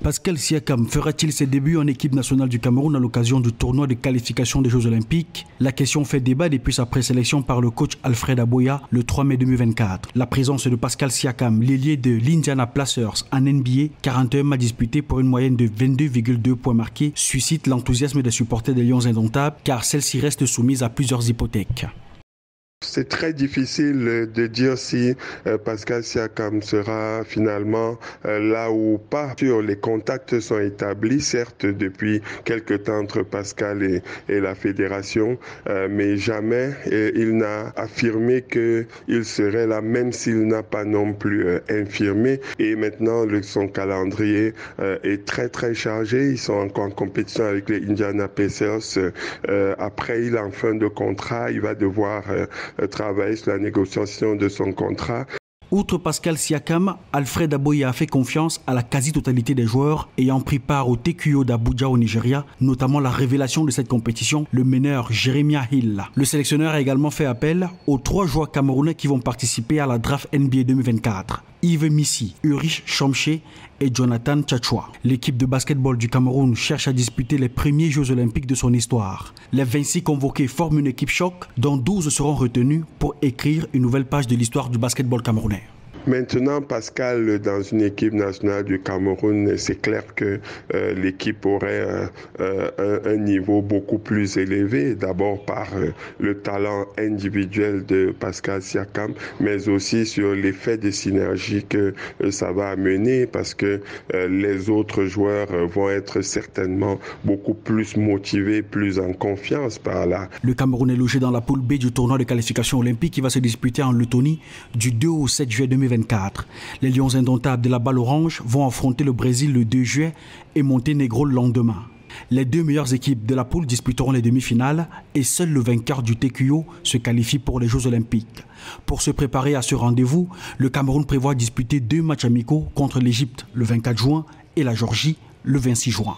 Pascal Siakam fera-t-il ses débuts en équipe nationale du Cameroun à l'occasion du tournoi de qualification des Jeux Olympiques? La question fait débat depuis sa présélection par le coach Alfred Aboya le 3 mai 2024. La présence de Pascal Siakam, l'ailier de l'Indiana Pacers en NBA, 41 matchs disputés pour une moyenne de 22,2 points marqués, suscite l'enthousiasme des supporters des Lions indomptables car celle-ci reste soumise à plusieurs hypothèques. C'est très difficile de dire si Pascal Siakam sera finalement là ou pas. Les contacts sont établis, certes, depuis quelque temps entre Pascal et la fédération, mais jamais il n'a affirmé qu'il serait là, même s'il n'a pas non plus infirmé. Et maintenant, son calendrier est très chargé. Ils sont encore en compétition avec les Indiana Pacers. Après, il est en fin de contrat, il va devoir travailler sur la négociation de son contrat. Outre Pascal Siakam, Alfred Aboya a fait confiance à la quasi-totalité des joueurs ayant pris part au TQO d'Abuja au Nigeria, notamment la révélation de cette compétition, le meneur Jeremiah Hill. Le sélectionneur a également fait appel aux 3 joueurs camerounais qui vont participer à la draft NBA 2024. Yves Missi, Ulrich Chomché et Jonathan Tchatchoua. L'équipe de basketball du Cameroun cherche à disputer les premiers Jeux Olympiques de son histoire. Les 26 convoqués forment une équipe choc dont 12 seront retenus pour écrire une nouvelle page de l'histoire du basketball camerounais. Maintenant, Pascal, dans une équipe nationale du Cameroun, c'est clair que l'équipe aurait un niveau beaucoup plus élevé, d'abord par le talent individuel de Pascal Siakam, mais aussi sur l'effet de synergie que ça va amener, parce que les autres joueurs vont être certainement beaucoup plus motivés, plus en confiance par là. Le Cameroun est logé dans la poule B du tournoi de qualification olympique qui va se disputer en Lettonie du 2 au 7 juillet 2024. Les Lions indomptables de la balle orange vont affronter le Brésil le 2 juillet et Monténégro le lendemain. Les 2 meilleures équipes de la poule disputeront les demi-finales et seul le vainqueur du TQO se qualifie pour les Jeux Olympiques. Pour se préparer à ce rendez-vous, le Cameroun prévoit disputer 2 matchs amicaux contre l'Égypte le 24 juin et la Géorgie le 26 juin.